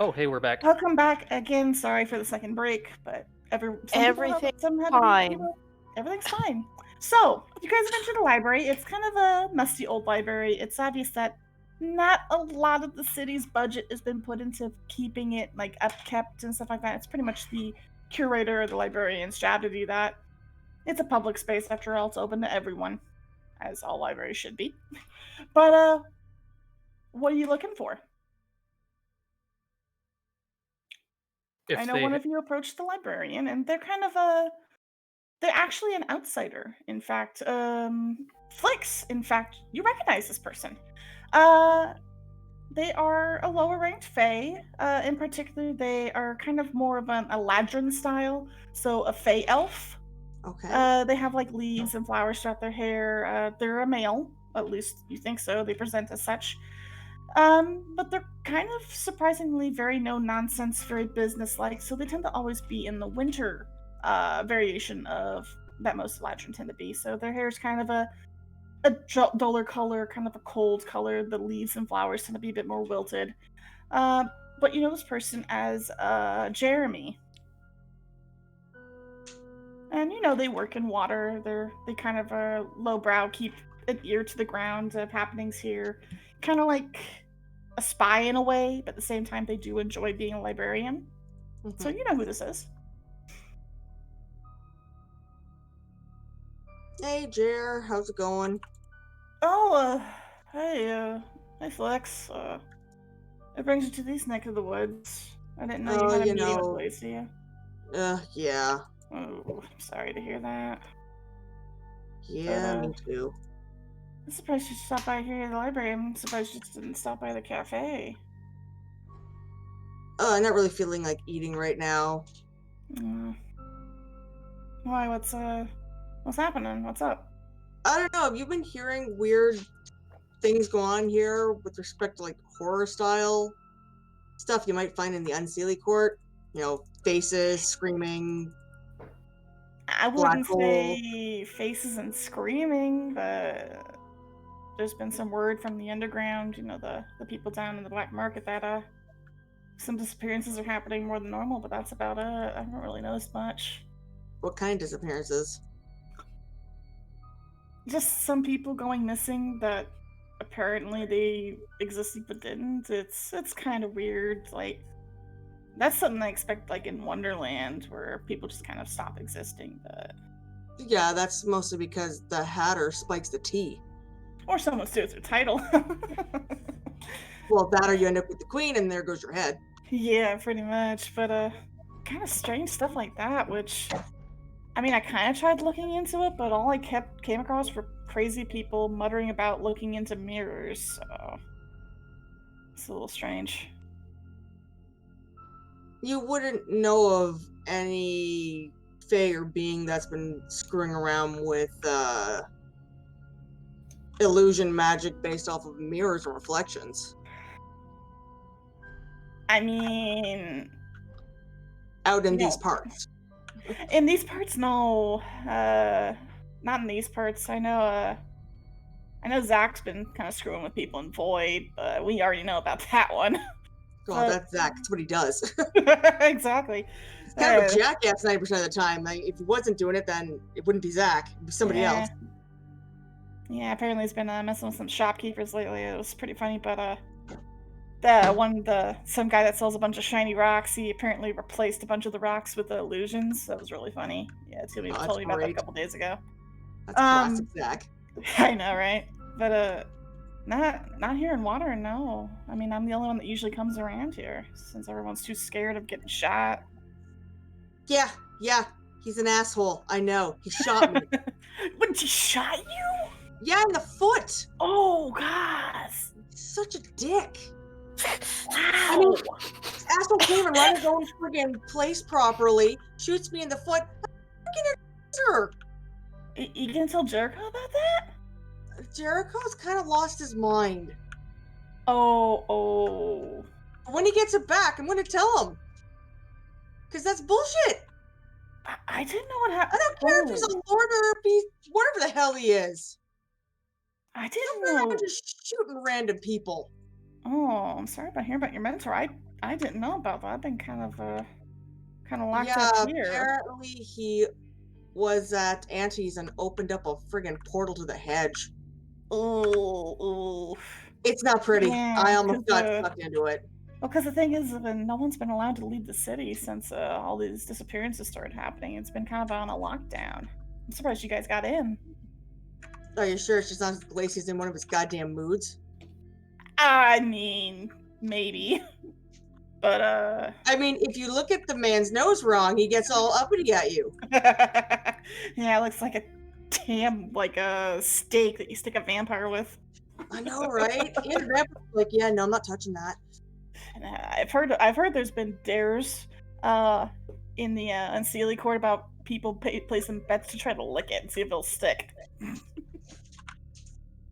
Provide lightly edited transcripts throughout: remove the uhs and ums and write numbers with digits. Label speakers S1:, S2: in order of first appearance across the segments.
S1: Oh, hey, we're back.
S2: Welcome back again. Sorry for the second break, but some people have
S3: Everything
S2: some had to be,
S3: fine.
S2: everything's fine. So, you guys mentioned the library. It's kind of a musty old library. It's obvious that not a lot of the city's budget has been put into keeping it like upkept and stuff like that. It's pretty much the curator or the librarian's job to do that. It's a public space after all. It's open to everyone, as all libraries should be. But what are you looking for? I
S1: If
S2: know one
S1: they
S2: of you approached the librarian, and they're kind of they're actually an outsider. In fact, Flix. In fact, you recognize this person. Uh, they are a lower ranked Fae. In particular, they are kind of more of an Eladrin style, so a Fae elf.
S3: Okay.
S2: They have like leaves and flowers throughout their hair. They're a male, at least you think so. They present as such. But they're kind of surprisingly very no nonsense, very business-like. So they tend to always be in the winter variation of that most Eladrin tend to be. So their hair is kind of a duller color, kind of a cold color. The leaves and flowers tend to be a bit more wilted. Uh, but you know this person as Jeremy, and you know they work in water. They kind of lowbrow, keep an ear to the ground of happenings here, kind of like a spy in a way, but at the same time they do enjoy being a librarian. So you know who this is.
S3: Hey, Jer, how's it going?
S2: Oh, hey Flex. It brings you to these neck of the woods. I didn't know you
S3: Oh,
S2: had a meeting with Glacia.
S3: yeah.
S2: Oh, I'm sorry to hear that.
S3: Yeah,
S2: But
S3: me too.
S2: I'm surprised you stopped by here at the library. I'm surprised you just didn't stop by the cafe.
S3: I'm not really feeling like eating right now.
S2: Uh, why? What's happening? What's up?
S3: I don't know, have you been hearing weird things go on here with respect to, like, horror style stuff you might find in the Unseelie Court? You know, faces, screaming,
S2: I
S3: black
S2: wouldn't
S3: hole.
S2: say faces and screaming, but there's been some word from the underground, you know, the people down in the black market that some disappearances are happening more than normal, but that's about it. I haven't really noticed much.
S3: What kind of disappearances?
S2: Just some people going missing that apparently they existed but didn't. It's kind of weird. Like that's something I expect like in Wonderland where people just kind of stop existing, but
S3: Yeah, that's mostly because the Hatter spikes the tea.
S2: or someone steals their title.
S3: Well, that or you end up with the queen and there goes your head.
S2: Yeah, pretty much. But kind of strange stuff like that, which I mean, I kind of tried looking into it, but all I came across were crazy people muttering about looking into mirrors. So it's a little strange.
S3: You wouldn't know of any fae or being that's been screwing around with illusion magic based off of mirrors and reflections
S2: I mean,
S3: out in these
S2: no,
S3: parts.
S2: in these parts, no. Not in these parts. I know Zach's been kind of screwing with people in Void, but we already know about that one.
S3: Well,
S2: But
S3: that's Zach. That's what he does.
S2: exactly.
S3: He's kind of a jackass 90% of the time. Like, if he wasn't doing it, then it wouldn't be Zach. It'd be somebody
S2: Yeah.
S3: else.
S2: Yeah, apparently he's been messing with some shopkeepers lately. It was pretty funny, but some guy that sells a bunch of shiny rocks, he apparently replaced a bunch of the rocks with the illusions. That was really funny. Yeah, Timmy
S3: Oh,
S2: told
S3: that's
S2: me about that a
S3: great.
S2: couple days ago.
S3: That's classic Zach.
S2: I know, right? But not here in water, no. I mean, I'm the only one that usually comes around here since everyone's too scared of getting shot.
S3: Yeah. He's an asshole. I know. He shot me.
S2: When he shot you?
S3: Yeah, in the foot.
S2: Oh, gosh.
S3: Such a dick. I
S2: Wow.
S3: mean, this asshole can't even run his own friggin' place properly. Shoots me in the foot.
S2: You gonna tell Jericho about that?
S3: Jericho's kind of lost his mind.
S2: Oh.
S3: When he gets it back, I'm gonna tell him. Because that's bullshit.
S2: I didn't know what happened.
S3: I don't care if he's a lord or if he's whatever the hell he is.
S2: I
S3: Don't
S2: didn't
S3: go
S2: know.
S3: around just shooting random people.
S2: Oh, I'm sorry about hearing about your mentor. I didn't know about that. I've been kind of locked up
S3: Yeah,
S2: here.
S3: apparently he was at Auntie's and opened up a friggin' portal to the hedge.
S2: Oh, oh.
S3: It's not pretty. I
S2: Yeah,
S3: almost
S2: because
S3: got sucked into it.
S2: the thing is, no one's been allowed to leave the city since all these disappearances started happening. It's been kind of on a lockdown. I'm surprised you guys got in.
S3: Are you sure it's just not Lacey's in one of his goddamn moods?
S2: I mean, maybe, but
S3: I mean, if you look at the man's nose wrong, he gets all uppity at you.
S2: yeah, it looks like a like a steak that you stick a vampire with.
S3: I know, right? And the vampire's like, yeah, no, I'm not touching that.
S2: And, I've heard there's been dares uh in the Unseelie court about people placing bets to try to lick it and see if it'll stick.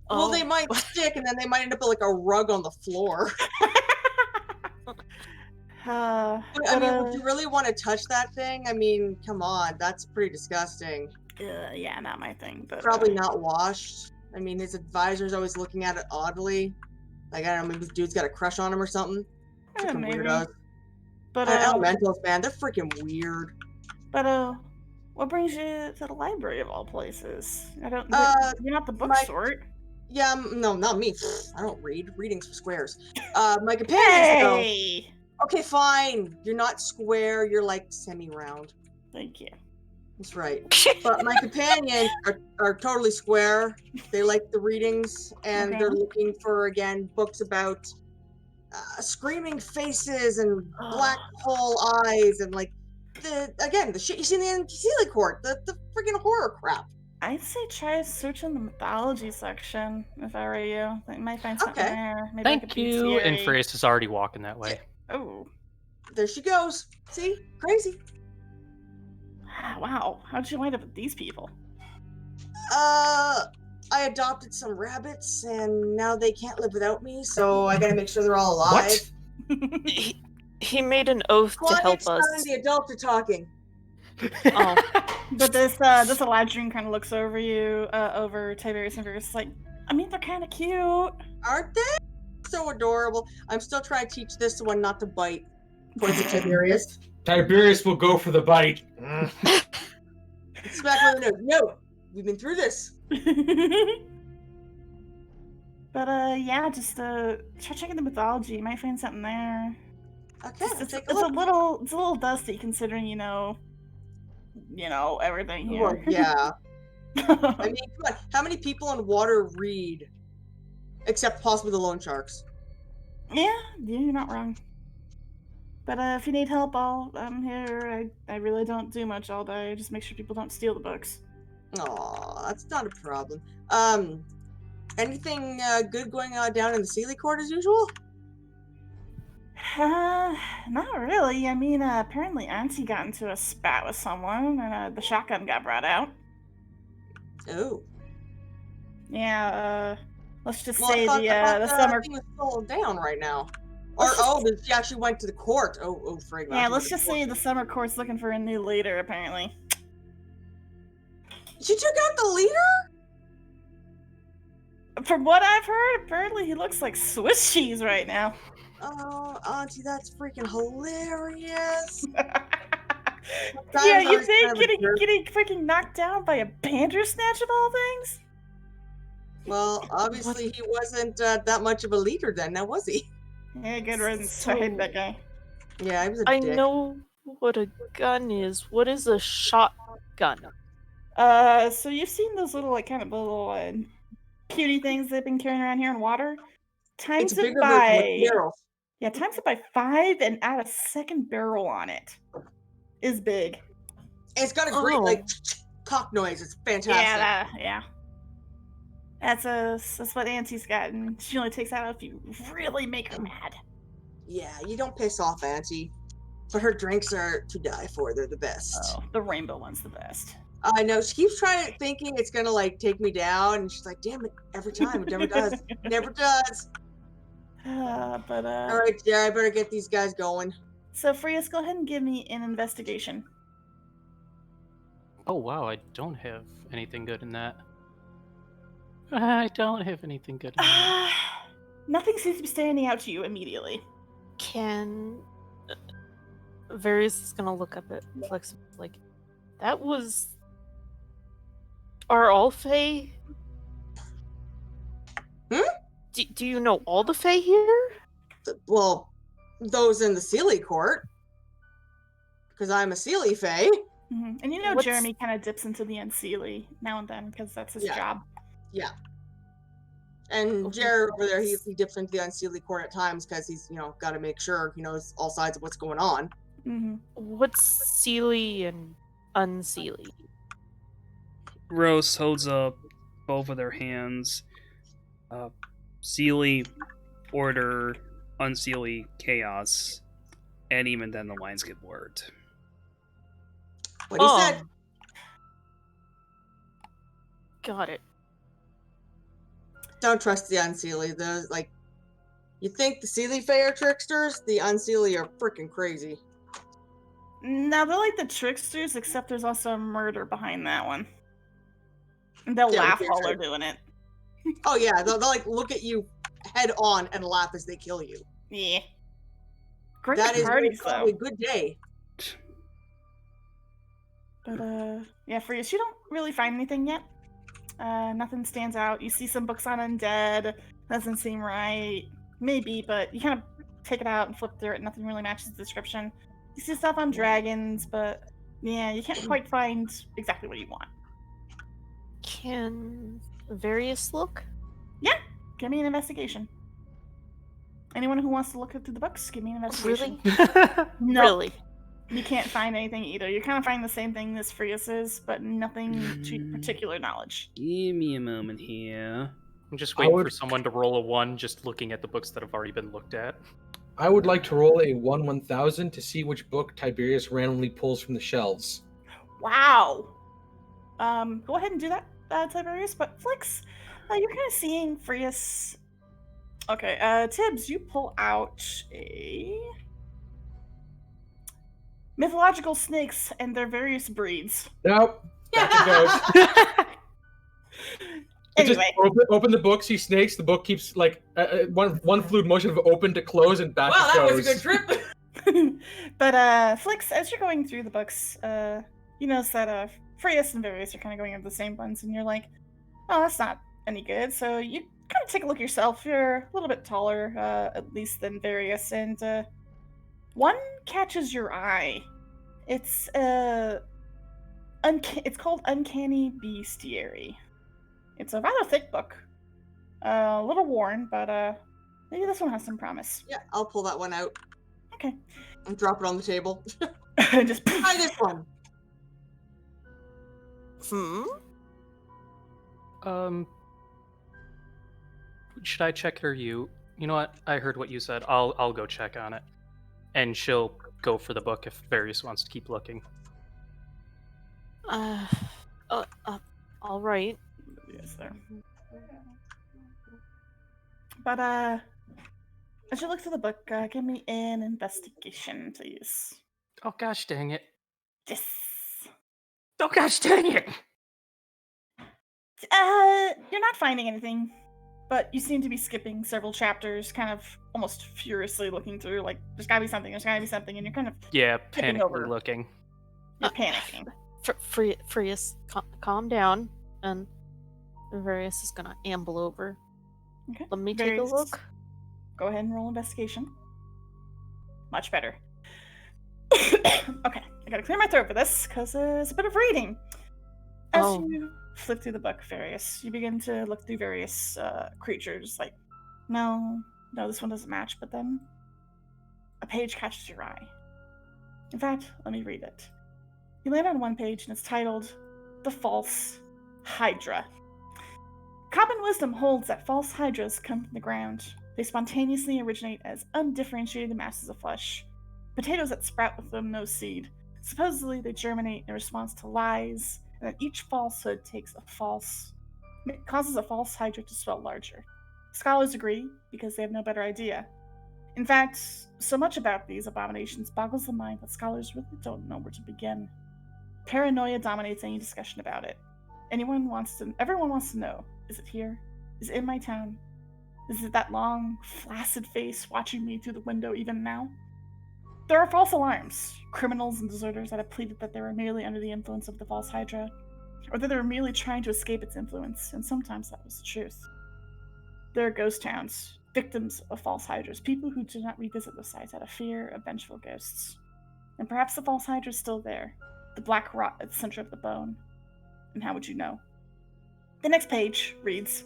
S3: Well, they
S1: Oh,
S3: might stick, and then they might end up with like a rug on the floor.
S2: uh,
S3: I
S2: but
S3: mean, would you really want to touch that thing? I mean, come on, that's pretty disgusting.
S2: yeah, not my thing. But
S3: Probably not washed. I mean, his advisor's always looking at it oddly. Like, I don't know, maybe this dude's got a crush on him or something. Freaking
S2: maybe.
S3: weirdos.
S2: But
S3: Elementals, man, they're freaking weird.
S2: but what brings you to the library of all places? I don't. You're not the book
S3: my-
S2: sort.
S3: Yeah, no, not me. I don't read. Reading's for squares. My companions, though.
S2: Hey,
S3: Okay, fine. You're not square. You're like semi-round.
S2: thank you.
S3: That's right. But my companions are totally square. They like the readings, and
S2: Okay.
S3: they're looking for, again, books about screaming faces and black hole eyes and, like, the shit you see in the Sealy Court, the freaking horror crap.
S2: I'd say try searching the mythology section if I were you. You might find something
S3: Okay.
S2: there. Maybe
S1: thank you. And
S2: Freya.
S1: Freya's is already walking that way.
S2: Oh,
S3: There she goes. See? Crazy.
S2: wow. How'd you wind up with these people?
S3: I adopted some rabbits, and now they can't live without me, so I gotta make sure they're all alive.
S1: What?
S4: He made an oath to
S3: Quiet,
S4: help
S3: son,
S4: us.
S3: the adults are talking.
S4: Oh,
S2: But this Eladrin kind of looks over you, over Tiberius and Verus, like, I mean, they're kind of cute.
S3: Aren't they? So adorable. I'm still trying to teach this one not to bite. Points at Tiberius.
S5: Tiberius will go for the bite.
S3: Smack with a note. No, we've been through this.
S2: But yeah, just try checking the mythology. You might find something there.
S3: Okay,
S2: It's,
S3: let's
S2: it's,
S3: take
S2: it's
S3: a
S2: a
S3: look.
S2: little dusty considering everything here.
S3: Well, yeah. I mean, come on. How many people on water read? Except possibly the loan sharks.
S2: Yeah, you're not wrong. But if you need help, I'm here. I really don't do much all day. Just make sure people don't steal the books.
S3: Aw, that's not a problem. Anything good going on down in the Sealy Court as usual?
S2: Not really. I mean, apparently Auntie got into a spat with someone, and the shotgun got brought out.
S3: Oh.
S2: Yeah, let's just
S3: Well,
S2: say
S3: I thought
S2: the summer.
S3: thing was slowing down right now. Or,
S2: Let's just-
S3: she actually went to the court. Oh, frig.
S2: Yeah, let's just say the summer court's looking for a new leader, apparently.
S3: She took out the leader?
S2: From what I've heard, apparently he looks like Swiss cheese right now.
S3: Oh, Auntie, that's freaking hilarious.
S2: Yeah, you
S3: I was
S2: think
S3: kind of a jerk.
S2: getting freaking knocked down by a bandersnatch of all things?
S3: Well, obviously he wasn't that much of a leader then, now was he?
S2: Yeah, good riddance. I hate that guy.
S3: Yeah, he was a
S4: I
S3: dick.
S4: know what a gun is. What is a shotgun?
S2: So you've seen those little, like, kind of little cutie things they've been carrying around here in water? Times
S3: It's a
S2: it
S3: bigger version with
S2: by
S3: barrels.
S2: yeah, times it by 5 and add a second barrel on it. Is big.
S3: And it's got a great,
S4: Oh.
S3: like, cock noise. It's fantastic.
S2: Yeah. That's what Auntie's got, and she only takes that out if you really make her mad.
S3: Yeah, you don't piss off Auntie. But her drinks are to die for. They're the best.
S2: Oh, the rainbow one's the best.
S3: I know. She keeps thinking it's gonna, like, take me down, and she's like, damn it, every time. It never does. Never does.
S2: But
S3: All right, yeah, I better get these guys going.
S2: So Frias, go ahead and give me an investigation.
S1: Oh wow, I don't have anything good in that. I don't have anything good in that.
S2: Nothing seems to be standing out to you immediately.
S4: Can Various is gonna look up at Flex like, that was. Are all Fae? Do you know all the Fae here?
S3: Well, those in the Sealy court, because I'm a Sealy Fae.
S2: And you know
S4: What's-
S2: Jeremy kind of dips into the Unseelie now and then because that's his
S3: Yeah.
S2: job.
S3: Yeah. And
S4: Okay.
S3: Jared over there, he dips into the Unsealy court at times because he's, got to make sure he knows all sides of what's going on.
S4: What's Sealy and Unsealy?
S6: Rose holds up both of their hands. Sealy, order, unsealy, chaos, and even then the lines get blurred.
S3: What he said.
S4: Got it.
S3: Don't trust the Unsealy. You think the Sealy Fae are tricksters? The Unsealy are freaking crazy.
S2: No, they're like the tricksters, except there's also a murder behind that one. And they'll
S3: Yeah,
S2: laugh
S3: they're
S2: while they're
S3: true.
S2: doing it.
S3: Oh yeah, they'll like look at you head on and laugh as they kill you.
S2: Yeah. Great
S3: That is
S2: parties,
S3: probably
S2: though.
S3: a good day.
S2: But, yeah, for you, you don't really find anything yet. Nothing stands out. You see some books on undead. Doesn't seem right. Maybe, but you kind of take it out and flip through it. Nothing really matches the description. You see stuff on dragons, but yeah, you can't quite find exactly what you want.
S4: Can Various look?
S2: Give me an investigation. Anyone who wants to look through the books, give me an investigation.
S4: Really?
S2: No,
S4: Really?
S2: you can't find anything either. You're kind of finding the same thing as Frias is, but nothing to particular knowledge.
S6: Give me a moment here.
S1: I'm just
S5: I
S1: waiting for
S5: would-
S1: someone to roll a 1 just looking at the books that have already been looked at.
S5: I would like to roll a 1/1000 to see which book Tiberius randomly pulls from the shelves.
S2: Wow. Go ahead and do that, Tiberius. But Flix, you're kind of seeing Frias. Okay, Tibbs, you pull out a mythological snakes and their various breeds.
S5: Nope. Back it goes. It just
S2: Anyway,
S5: open the book, see snakes. The book keeps like one fluid motion of open to close and back
S3: Wow,
S5: it
S3: that
S5: goes.
S3: was a good trip.
S2: but Flix, as you're going through the books, you notice that Frias and Various are kind of going over the same ones, and you're like, oh, that's not any good. So you kind of take a look yourself. You're a little bit taller, at least than Various, and one catches your eye. It's it's called Uncanny Bestiary. It's a rather thick book, a little worn, but maybe this one has some promise.
S3: Yeah, I'll pull that one out
S2: Okay,
S3: and drop it on the table.
S2: just
S3: Try this one.
S1: Should I check it or you? You know what? I heard what you said. I'll go check on it. And she'll go for the book if Various wants to keep looking.
S4: All right.
S2: Yes, there. But as you look through the book, give me an investigation, please.
S1: Oh gosh dang it.
S2: Yes.
S1: Oh gosh dang it!
S2: You're not finding anything, but you seem to be skipping several chapters, kind of almost furiously looking through, like, there's gotta be something, and you're kind of,
S1: Yeah,
S2: Tipping over.
S1: panically looking.
S2: you're panicking.
S4: Frias, calm down, and Various is gonna amble over.
S2: Okay.
S4: Let me take a
S2: Various,
S4: look.
S2: Go ahead and roll investigation. Much better. Okay, I gotta clear my throat for this, because it's a bit of reading. As
S4: Oh.
S2: you flip through the book, Various, you begin to look through various creatures, like, no, this one doesn't match, but then a page catches your eye. In fact, let me read it. You land on one page, and it's titled, The False Hydra. Common wisdom holds that false hydras come from the ground. They spontaneously originate as undifferentiated masses of flesh. Potatoes that sprout with them no seed. Supposedly, they germinate in response to lies, and that each falsehood causes a false hydra to swell larger. Scholars agree because they have no better idea. In fact, so much about these abominations boggles the mind that scholars really don't know where to begin. Paranoia dominates any discussion about it. Everyone wants to know, is it here? Is it in my town? Is it that long, flaccid face watching me through the window even now? There are false alarms, criminals and deserters that have pleaded that they were merely under the influence of the false Hydra, or that they were merely trying to escape its influence, and sometimes that was the truth. There are ghost towns, victims of false Hydras, people who do not revisit the sites out of fear of vengeful ghosts. And perhaps the false Hydra is still there, the black rot at the center of the bone. And how would you know? The next page reads,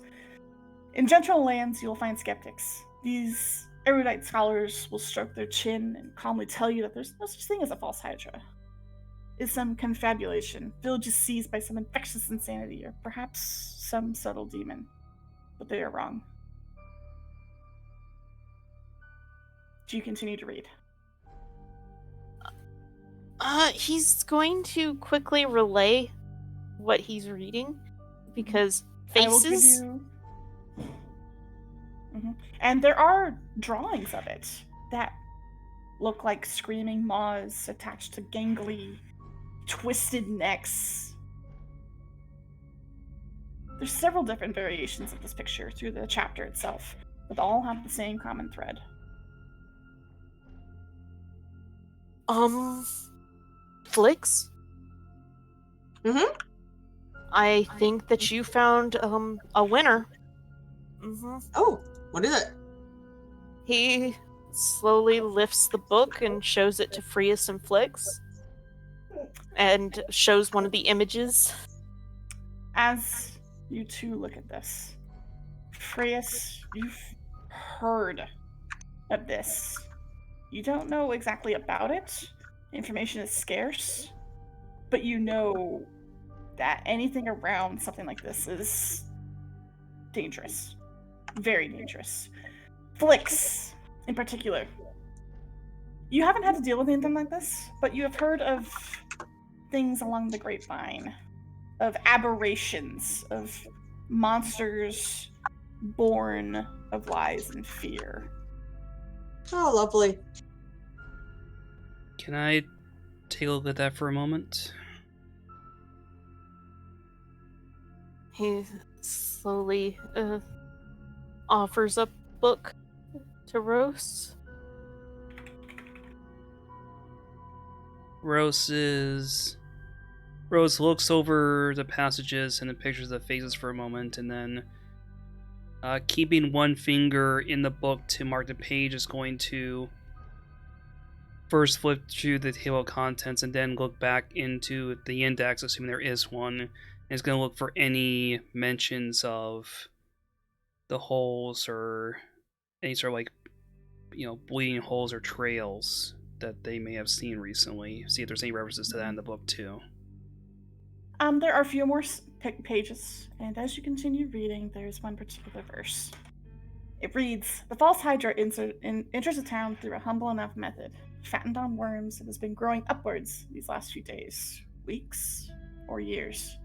S2: in gentle lands you will find skeptics. These erudite scholars will stroke their chin and calmly tell you that there's no such thing as a false Hydra. It's some confabulation, villages seized by some infectious insanity, or perhaps some subtle demon. But they are wrong. Do you continue to read?
S4: He's going to quickly relay what he's reading, because faces.
S2: I will give you... And there are drawings of it that look like screaming maws attached to gangly, twisted necks. There's several different variations of this picture through the chapter itself, but all have the same common thread.
S4: Flix?
S3: Mm-hmm.
S4: I think that you found a winner.
S3: Oh, what is it?
S4: He slowly lifts the book and shows it to Frius and Flix, and shows one of the images.
S2: As you two look at this, Frius, you've heard of this. You don't know exactly about it. Information is scarce, but you know that anything around something like this is dangerous. Very dangerous. Flix, in particular. You haven't had to deal with anything like this, but you have heard of things along the grapevine, of aberrations, of monsters born of lies and fear.
S3: Oh, lovely.
S6: Can I take a look at that for a moment?
S4: He slowly offers up the book to Rose.
S6: Rose looks over the passages and the pictures of faces for a moment, and then keeping one finger in the book to mark the page, is going to first flip through the table of contents and then look back into the index, assuming there is one, and is going to look for any mentions of the holes or any sort of, like, bleeding holes or trails that they may have seen recently. See if there's any references to that in the book too.
S2: There are a few more pages, and as you continue reading, there's one particular verse. It reads, the false Hydra enters a town through a humble enough method. Fattened on worms, it has been growing upwards these last few days, weeks, or years.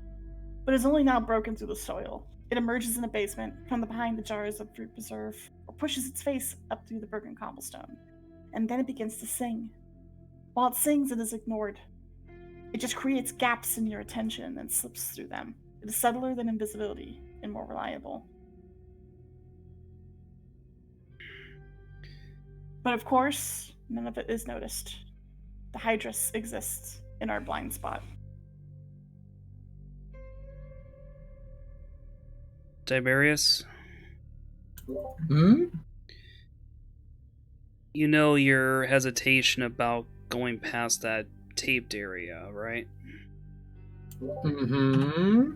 S2: But is only now broken through the soil. It emerges in a basement, from behind the jars of fruit preserve, or pushes its face up through the broken cobblestone. And then it begins to sing. While it sings, it is ignored. It just creates gaps in your attention and slips through them. It is subtler than invisibility and more reliable. But of course, none of it is noticed. The Hydra exists in our blind spot.
S6: Tiberius?
S5: Hmm?
S6: You know your hesitation about going past that taped area, right?
S5: Mm-hmm.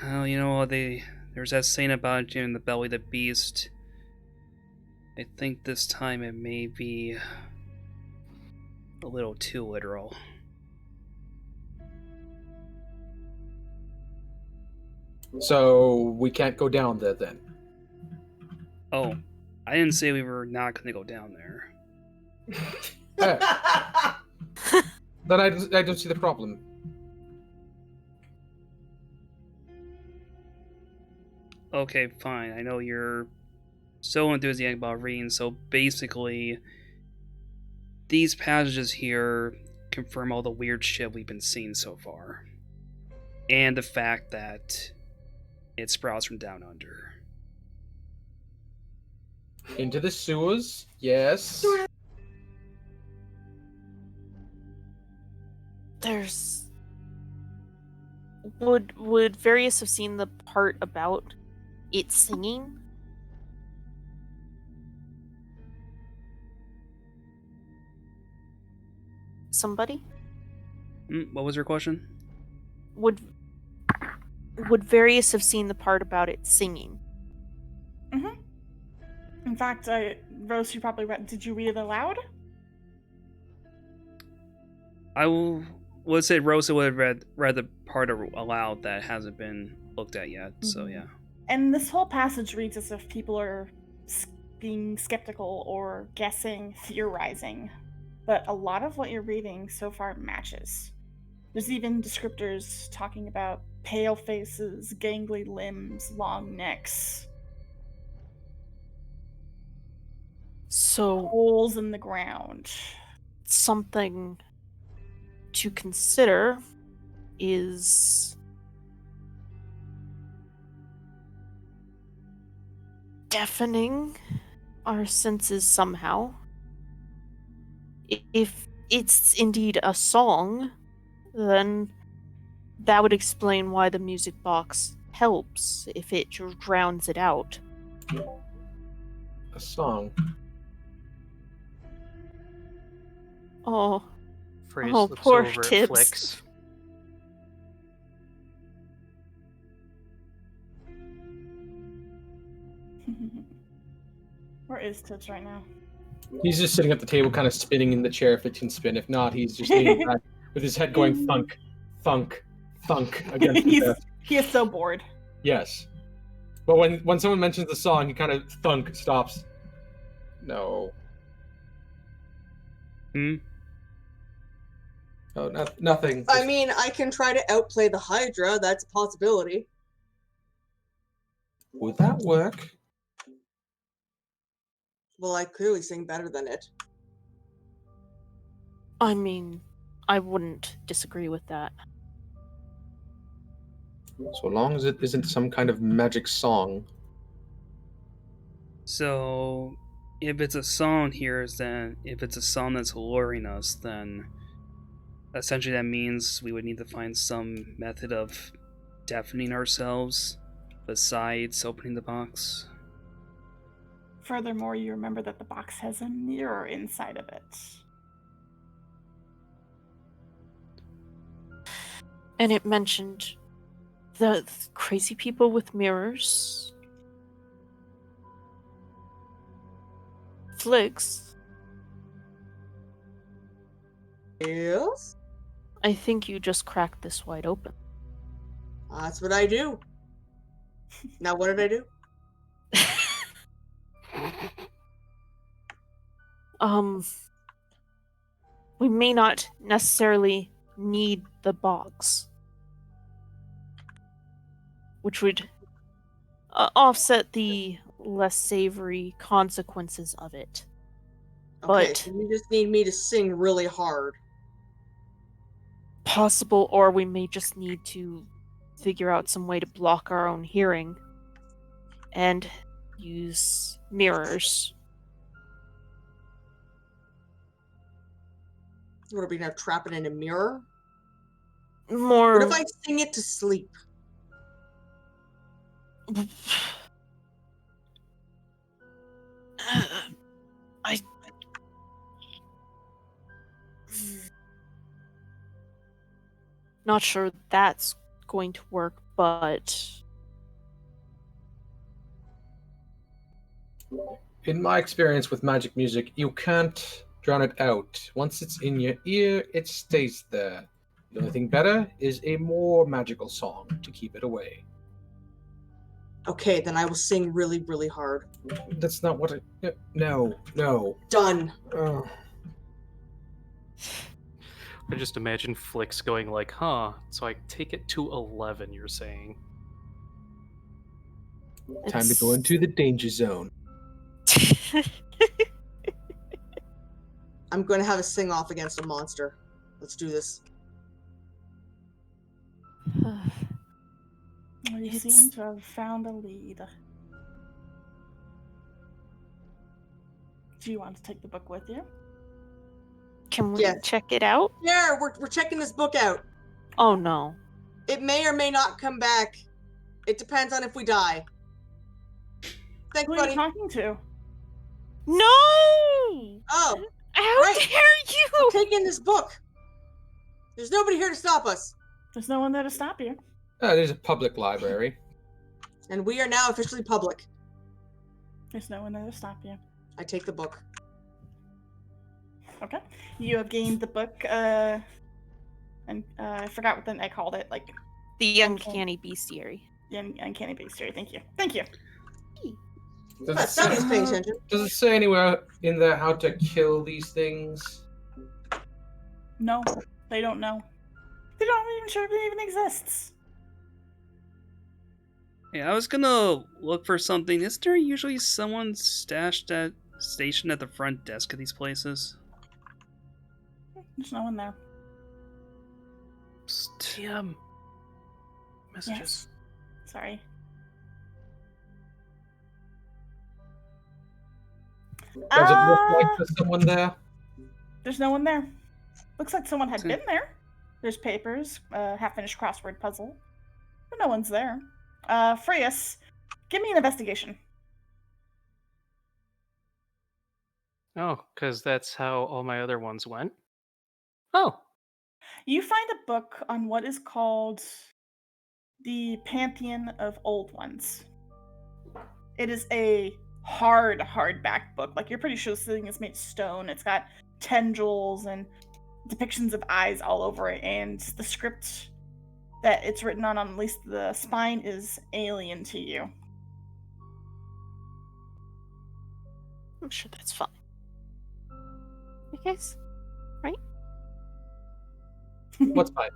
S6: Oh, you know, there's that saying about in the belly of the beast. I think this time it may be a little too literal.
S5: So we can't go down there then.
S6: Oh, I didn't say we were not going to go down there.
S5: Then I don't see the problem.
S6: Okay, fine. I know you're so enthusiastic about reading, so basically, these passages here confirm all the weird shit we've been seeing so far. And the fact that It sprouts from down under.
S5: Into the sewers, yes.
S4: There's... Would Various have seen the part about it singing? Somebody?
S6: What was your question?
S4: Would Various have seen the part about it singing?
S2: Mm-hmm. In fact, Rose, you probably read. Did you read it aloud?
S6: I would say Rosa would have read the part aloud that hasn't been looked at yet. So yeah.
S2: And this whole passage reads as if people are being skeptical or guessing, theorizing. But a lot of what you're reading so far matches. There's even descriptors talking about pale faces, gangly limbs, long necks,
S4: So
S2: holes in the ground.
S4: something to consider is deafening our senses somehow. If it's indeed a song, then that would explain why the music box helps if it drowns it out.
S5: A song.
S4: Oh,
S1: Phrase
S4: Oh,
S1: looks
S4: poor
S1: over at
S4: Tibbs.
S1: Flicks.
S2: Where is Tibbs right now?
S5: He's just sitting at the table, kind of spinning in the chair if it can spin. If not, he's just leaning back with his head going thunk, thunk, thunk against the desk.
S2: He is so bored.
S5: Yes. But when someone mentions the song, he kind of thunk, stops. No. Oh, nothing.
S3: I mean, I can try to outplay the Hydra. That's a possibility.
S5: Would that work?
S3: Well, I clearly sing better than it.
S4: I mean, I wouldn't disagree with that.
S5: So long as it isn't some kind of magic song.
S6: So if it's a song here, then if it's a song that's luring us, then essentially that means we would need to find some method of deafening ourselves besides opening the box.
S2: Furthermore, you remember that the box has a mirror inside of it.
S4: And it mentioned the crazy people with mirrors. Flicks,
S3: Yes?
S4: I think you just cracked this wide open.
S3: That's what I do. Now, what did I do?
S4: We may not necessarily need the box, which would offset the less savory consequences of it.
S3: Okay,
S4: But
S3: so you just need me to sing really hard.
S4: possible, or we may just need to figure out some way to block our own hearing and use mirrors.
S3: What are we gonna trap it in a mirror?
S4: More.
S3: What if I sing it to sleep?
S4: I. Not sure that's going to work, but
S5: In my experience with magic music, you can't drown it out. Once it's in your ear, it stays there. The only thing better is a more magical song to keep it away.
S3: Okay, then I will sing really, really hard.
S5: That's not what I... No.
S3: Done.
S5: Oh.
S1: I just imagine Flicks going like, huh, so I take it to 11, you're saying.
S5: Time to go into the danger zone.
S3: I'm going to have a sing-off against a monster. Let's do this.
S2: Well, you
S4: It's-
S2: seem to have found a lead. Do you want to take the book with you?
S4: Can we
S3: Yes.
S4: check it out?
S3: Yeah, we're checking this book out.
S4: Oh no.
S3: It may or may not come back. It depends on if we die. Thanks,
S2: Who are you
S3: buddy.
S2: talking to?
S4: No!
S3: Oh,
S4: How
S3: Right.
S4: dare
S3: we're
S4: you!
S3: taking this book. There's nobody here to stop us.
S2: There's no one there to stop you.
S5: There's a public library.
S3: And we are now officially public.
S2: There's no one there to stop you.
S3: I take the book.
S2: Okay. You have gained the book, and I forgot what I called it, like
S4: The uncanny bestiary.
S2: the Uncanny Bestiary. Thank you. Thank you.
S3: Somebody's paying attention.
S5: Does it say anywhere in there how to kill these things?
S2: No, they don't know. They're not even sure if it even exists.
S6: Yeah, I was gonna look for something. Is there usually someone stationed at the front desk of these places?
S2: There's no one there.
S1: TM. Messages.
S2: Yes. Sorry.
S5: Does it look like there's someone there?
S2: There's no one there. Looks like someone had
S6: Hmm.
S2: been there. There's papers, half-finished crossword puzzle, but no one's there. Freus, give me an investigation.
S1: Oh, because that's how all my other ones went. Oh,
S2: You find a book on what is called the Pantheon of Old Ones. It is a hardback book. Like, you're pretty sure this thing is made of stone. It's got tendrils and depictions of eyes all over it, and the script that it's written on at least the spine, is alien to you.
S4: I'm sure that's fine. I guess.
S5: What's fine?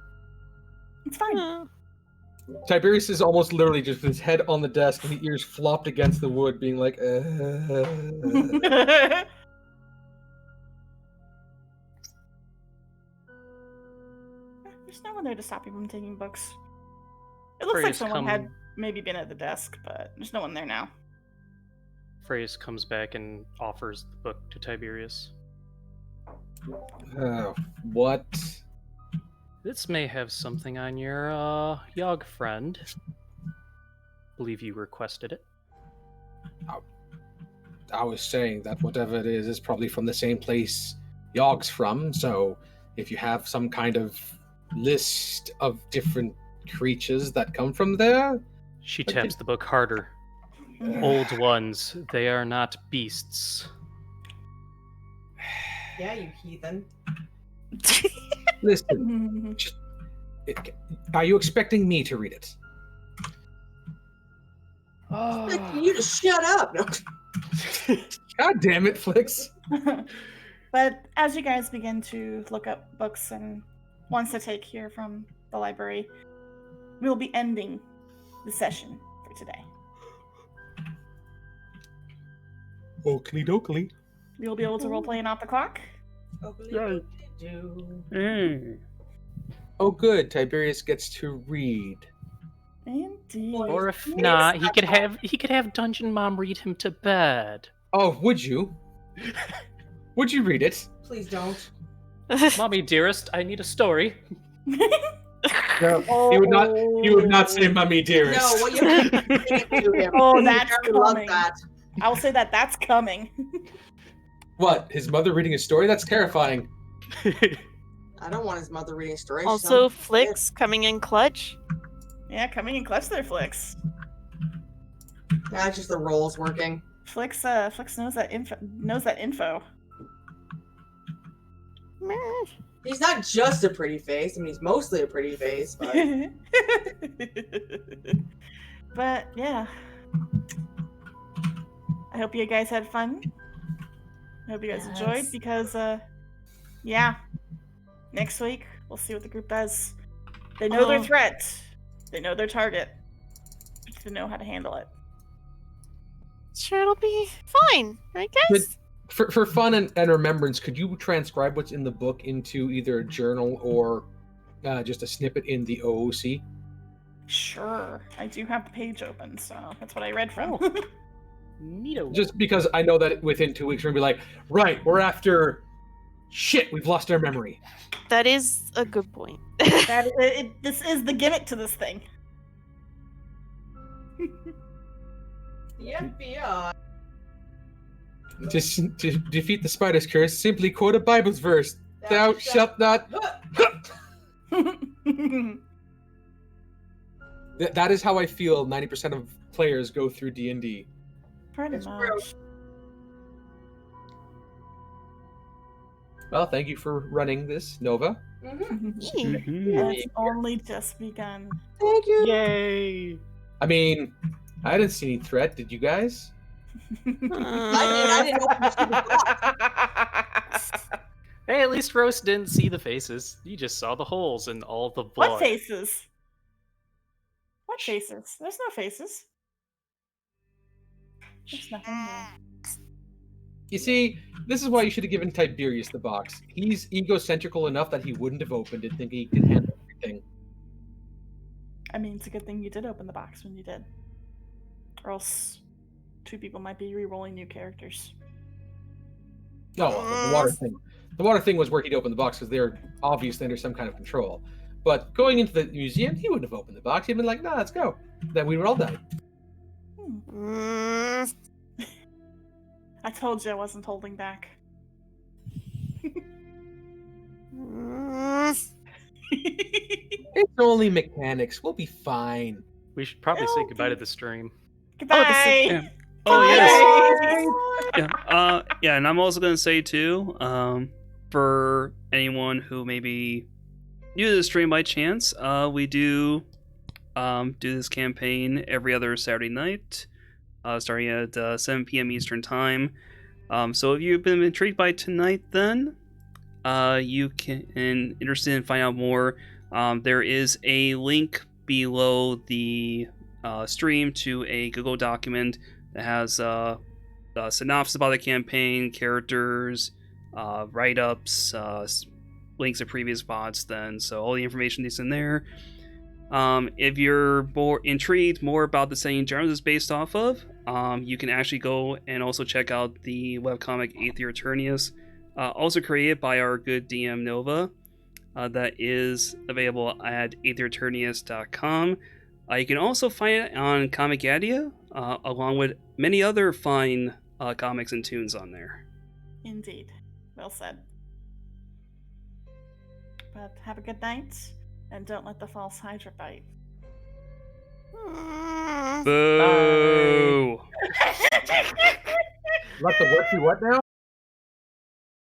S2: It's fine.
S4: Uh,
S5: Tiberius is almost literally just with his head on the desk and the ears flopped against the wood, being like,
S2: There's no one there to stop you from taking books. It looks like
S1: Freya's
S2: someone had maybe been at the desk, but there's no one there now.
S1: Freya's comes back and offers the book to Tiberius.
S5: What?
S1: This may have something on your Yogg friend. Believe you requested it.
S5: I was saying that whatever it is probably from the same place Yogg's from, so if you have some kind of list of different creatures that come from there,
S1: She
S5: Okay.
S1: taps the book harder. Old ones, they are not beasts.
S3: Yeah, you heathen.
S5: listen, are you expecting me to read it?
S3: Expecting you to shut up. No.
S5: God damn it, Flix.
S2: But as you guys begin to look up books and ones to take here from the library, we will be ending the session for today.
S5: Oakley dokley.
S2: We will be able to roleplay and off the clock.
S6: mm.
S5: Oh, good. Tiberius gets to read.
S2: Indeed.
S1: Or if
S2: Yes.
S1: not, he could have Dungeon Mom read him to bed.
S5: Oh, would you? Would you read it?
S3: Please don't.
S1: Mommy dearest, I need a story.
S5: No, he would not. He would not say, "Mummy, dearest."
S3: No, what you have to do him.
S2: Oh, that's
S3: I love
S2: coming.
S3: that.
S2: I will say that that's coming.
S5: What? His mother reading a story? That's terrifying.
S3: I don't want his mother reading a story.
S4: Also, Flicks coming in clutch.
S2: Yeah, coming in clutch there, Flix.
S3: That's just the rolls working.
S2: Flix knows that info.
S4: Meh.
S3: He's not just a pretty face. I mean, he's mostly a pretty face, but
S2: But yeah. I hope you guys had fun. I hope you guys enjoyed
S3: Yes.
S2: because yeah. Next week we'll see what the group does. They know their
S4: Oh.
S2: threat. They know their target. But they know how to handle it.
S4: Sure, it'll be fine, I guess.
S5: For fun and remembrance, could you transcribe what's in the book into either a journal or just a snippet in the OOC?
S2: Sure. I do have the page open, so that's what I read from.
S1: Oh. Neato.
S5: Just because I know that within 2 weeks we're gonna be like, right, we're after shit. We've lost our memory.
S4: That is a good point.
S2: This is the gimmick to this thing.
S3: The FBI.
S5: To defeat the spider's curse, simply quote a Bible's verse. Thou shalt not. That is how I feel 90% of players go through D&D.
S2: Pretty
S3: It's
S2: much.
S3: true.
S5: Well, thank you for running this, Nova.
S6: Mhm.
S2: It's only just begun.
S3: Thank you.
S1: Yay!
S5: I mean, I didn't see any threat. Did you guys?
S3: I didn't open the stupid box.
S1: Hey, at least Roast didn't see the faces. You just saw the holes and all the blood.
S2: What faces? What faces? There's no faces. There's nothing there.
S5: You see, this is why you should have given Tiberius the box. He's egocentrical enough that he wouldn't have opened it thinking he could handle everything.
S2: I mean, it's a good thing you did open the box when you did. Or else 2 people might be re-rolling new characters.
S5: No, the water thing. The water thing was where he'd open the box because they're obviously under some kind of control. But going into the museum, he wouldn't have opened the box. He'd been like, "Nah, let's go." Then we would all die.
S2: I told you I wasn't holding back.
S5: It's only mechanics. We'll be fine.
S1: We should probably say
S2: It'll
S1: goodbye to
S2: be-
S1: the stream.
S2: Goodbye!
S6: Yeah. Oh yes.
S2: Bye!
S6: Yeah, and I'm also gonna say too, for anyone who may be new to the stream by chance, we do this campaign every other Saturday night, starting at 7 p.m. Eastern Time. So if you've been intrigued by tonight, then you can interested in finding out more, there is a link below the stream to a Google document that has a synopsis about the campaign, characters, write-ups, links to previous VODs. Then, so all the information is in there. If you're more intrigued about the setting genres it's based off of, you can actually go and also check out the webcomic Aether Eternius, also created by our good DM Nova. That is available at aethereternius.com. You can also find it on Comicadia, along with many other fine comics and tunes on there.
S2: Indeed. Well said. But have a good night, and don't let the false Hydra bite.
S6: Boo!
S5: Let the what do what now?